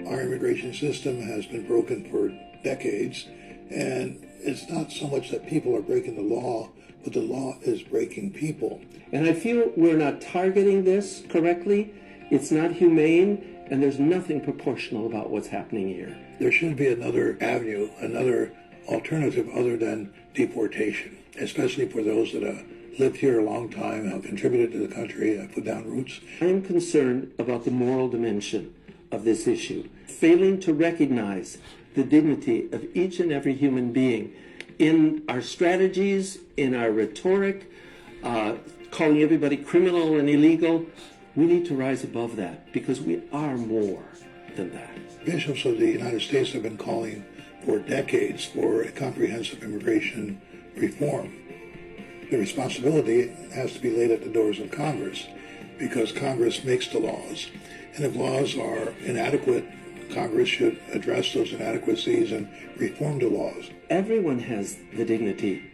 Our immigration system has been broken for decades, and it's not so much that people are breaking the law, but the law is breaking people. And I feel we're not targeting this correctly. It's not humane, and there's nothing proportional about what's happening here. There should be another avenue, another alternative other than deportation, especially for those that have lived here a long time, have contributed to the country, have put down roots. I'm concerned about the moral dimension of this issue, failing to recognize the dignity of each and every human being in our strategies, in our rhetoric, calling everybody criminal and illegal. We need to rise above that because we are more than that. Bishops of the United States have been calling for decades for a comprehensive immigration reform. The responsibility has to be laid at the doors of Congress because Congress makes the laws. And if laws are inadequate, Congress should address those inadequacies and reform the laws. Everyone has the dignity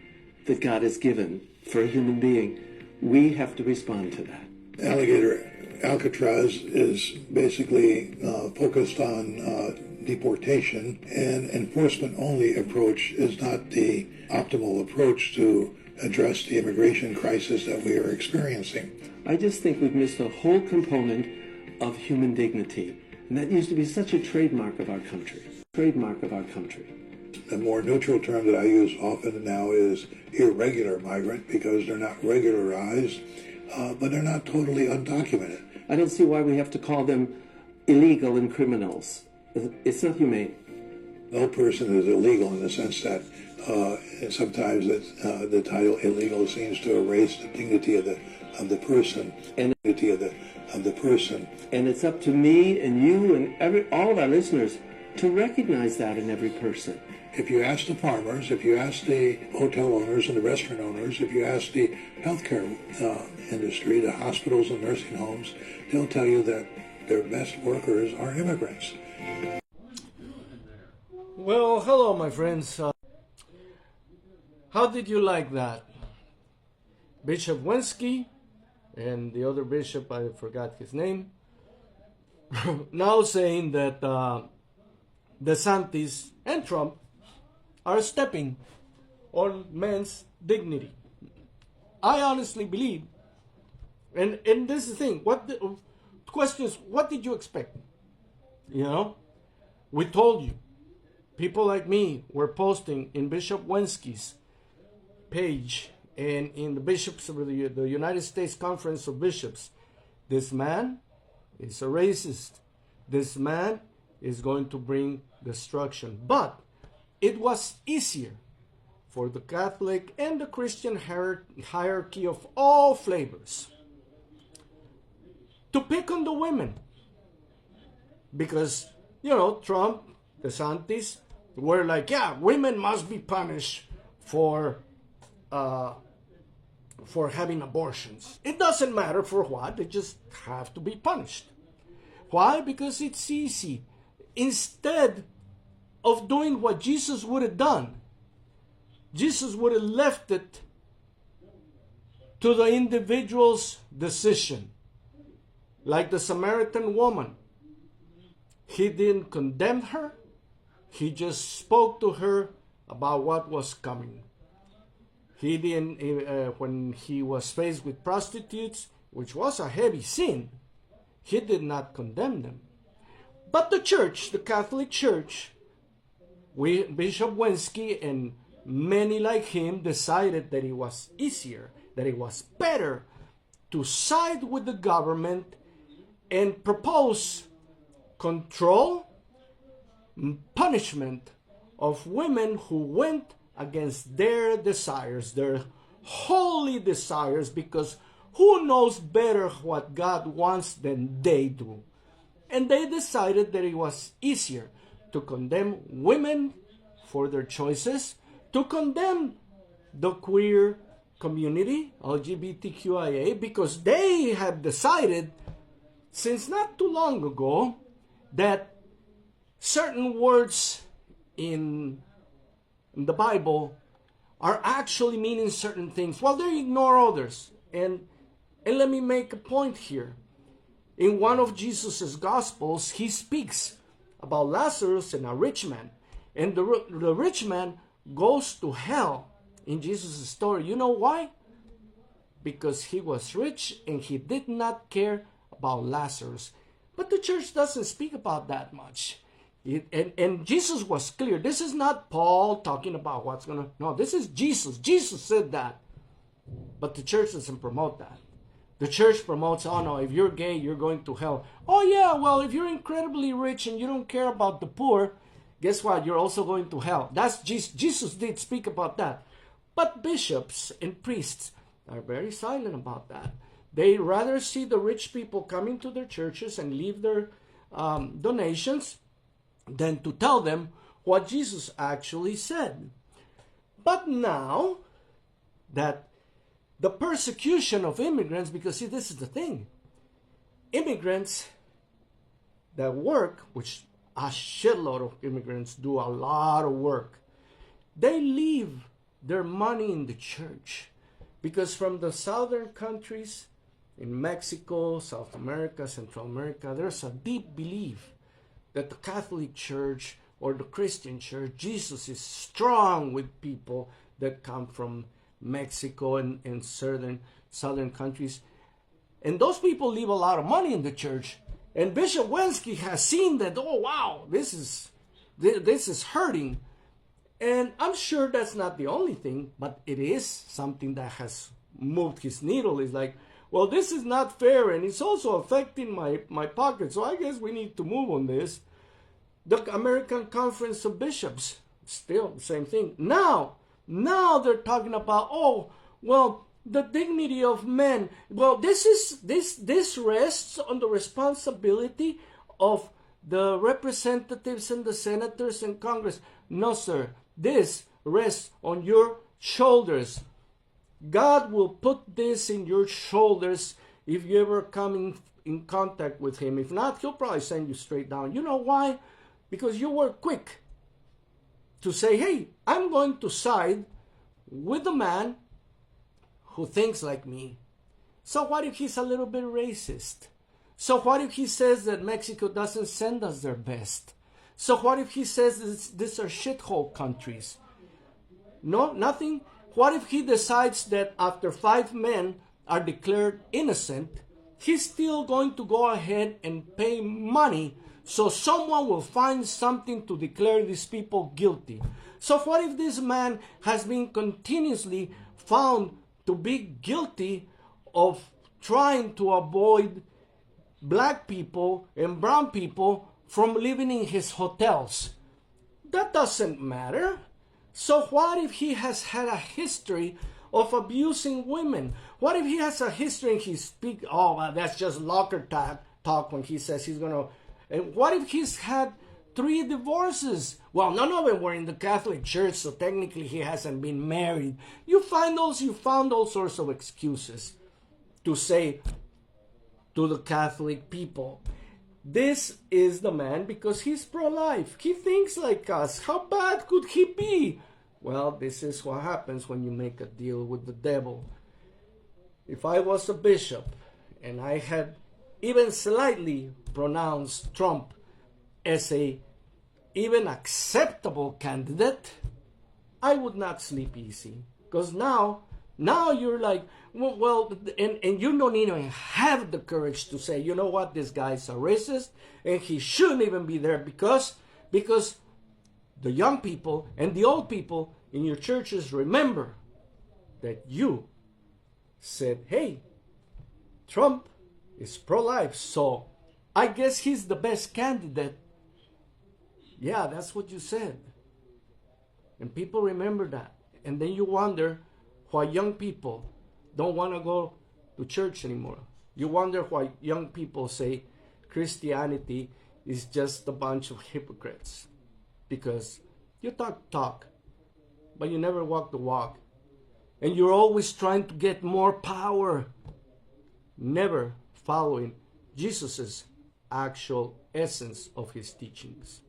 that God has given for a human being. We have to respond to that. Alligator Alcatraz is basically focused on deportation, and enforcement-only approach is not the optimal approach to address the immigration crisis that we are experiencing. I just think we've missed a whole component of human dignity, and that used to be such a trademark of our country. The more neutral term that I use often now is irregular migrant because they're not regularized, but they're not totally undocumented. I don't see why we have to call them illegal and criminals. It's not humane. No person is illegal in the sense that sometimes the title illegal seems to erase the dignity of the person and the dignity of the person. And it's up to me and you and all of our listeners to recognize that in every person. If you ask the farmers, if you ask the hotel owners and the restaurant owners, if you ask the healthcare industry, the hospitals and nursing homes, they'll tell you that their best workers are immigrants. Well, hello, my friends. How did you like that? Bishop Wensky and the other bishop, I forgot his name, now saying that DeSantis and Trump are stepping on men's dignity. I honestly believe, and this is the thing, the question is, what did you expect? You know, we told you, people like me were posting in Bishop Wensky's page and in the bishops of the United States Conference of Bishops, this man is a racist. This man is going to bring destruction. But it was easier for the Catholic and the Christian hierarchy of all flavors to pick on the women. Because, you know, Trump, DeSantis were like, yeah, women must be punished for having abortions. It doesn't matter for what, they just have to be punished. Why? Because it's easy. Instead of doing what Jesus would have done, Jesus would have left it to the individual's decision. Like the Samaritan woman. He didn't condemn her. He just spoke to her about what was coming. He didn't, when he was faced with prostitutes, which was a heavy sin, he did not condemn them. But the church, the Catholic Church, Bishop Wensky and many like him decided that it was easier, that it was better to side with the government and propose control, punishment of women who went against their desires, their holy desires, because who knows better what God wants than they do? And they decided that it was easier to condemn women for their choices, to condemn the queer community, LGBTQIA, because they have decided since not too long ago that certain words in in the Bible are actually meaning certain things while they ignore others. And let me make a point here. In one of Jesus' Gospels, he speaks about Lazarus and a rich man. And the rich man goes to hell in Jesus' story. You know why? Because he was rich and he did not care about Lazarus. But the church doesn't speak about that much. And Jesus was clear. This is not Paul talking about what's going to... No, this is Jesus. Jesus said that. But the church doesn't promote that. The church promotes, oh no, if you're gay, you're going to hell. Oh yeah, well, if you're incredibly rich and you don't care about the poor, guess what? You're also going to hell. That's Jesus. Jesus did speak about that. But bishops and priests are very silent about that. They rather see the rich people coming to their churches and leave their donations than to tell them what Jesus actually said. But now that the persecution of immigrants, because see, this is the thing. Immigrants that work, which a shitload of immigrants do a lot of work, they leave their money in the church. Because from the southern countries, in Mexico, South America, Central America, there's a deep belief that the Catholic Church or the Christian Church, Jesus is strong with people that come from Mexico and southern countries. And those people leave a lot of money in the church. And Bishop Wensky has seen that, oh wow, this is hurting. And I'm sure that's not the only thing, but it is something that has moved his needle. It's like, well, this is not fair, and it's also affecting my pocket, so I guess we need to move on this. The American Conference of Bishops, still the same thing. Now they're talking about, oh, well, the dignity of men. Well, this rests on the responsibility of the representatives and the senators and Congress. No, sir. This rests on your shoulders. God will put this in your shoulders if you ever come in contact with him. If not, he'll probably send you straight down. You know why? Because you were quick to say, hey, I'm going to side with the man who thinks like me. So what if he's a little bit racist? So what if he says that Mexico doesn't send us their best? So what if he says these are shithole countries? No, nothing. What if he decides that after 5 men are declared innocent, he's still going to go ahead and pay money so someone will find something to declare these people guilty? So what if this man has been continuously found to be guilty of trying to avoid black people and brown people from living in his hotels? That doesn't matter. So what if he has had a history of abusing women? What if he has a history and he speaks, oh, well, that's just locker talk when he says he's going to... And what if he's had 3 divorces? Well, none of them were in the Catholic Church, so technically he hasn't been married. You found all sorts of excuses to say to the Catholic people, this is the man because he's pro-life. He thinks like us. How bad could he be? Well, this is what happens when you make a deal with the devil. If I was a bishop and I had even slightly pronounced Trump as a even acceptable candidate, I would not sleep easy. Because now you're like, well, and you don't even have the courage to say, you know what, this guy's a racist and he shouldn't even be there because the young people and the old people in your churches remember that you said, hey, Trump is pro-life, so I guess he's the best candidate. Yeah, that's what you said. And people remember that. And then you wonder why young people don't want to go to church anymore. You wonder why young people say Christianity is just a bunch of hypocrites. Because you talk, but you never walk the walk. And you're always trying to get more power, never following Jesus' actual essence of his teachings.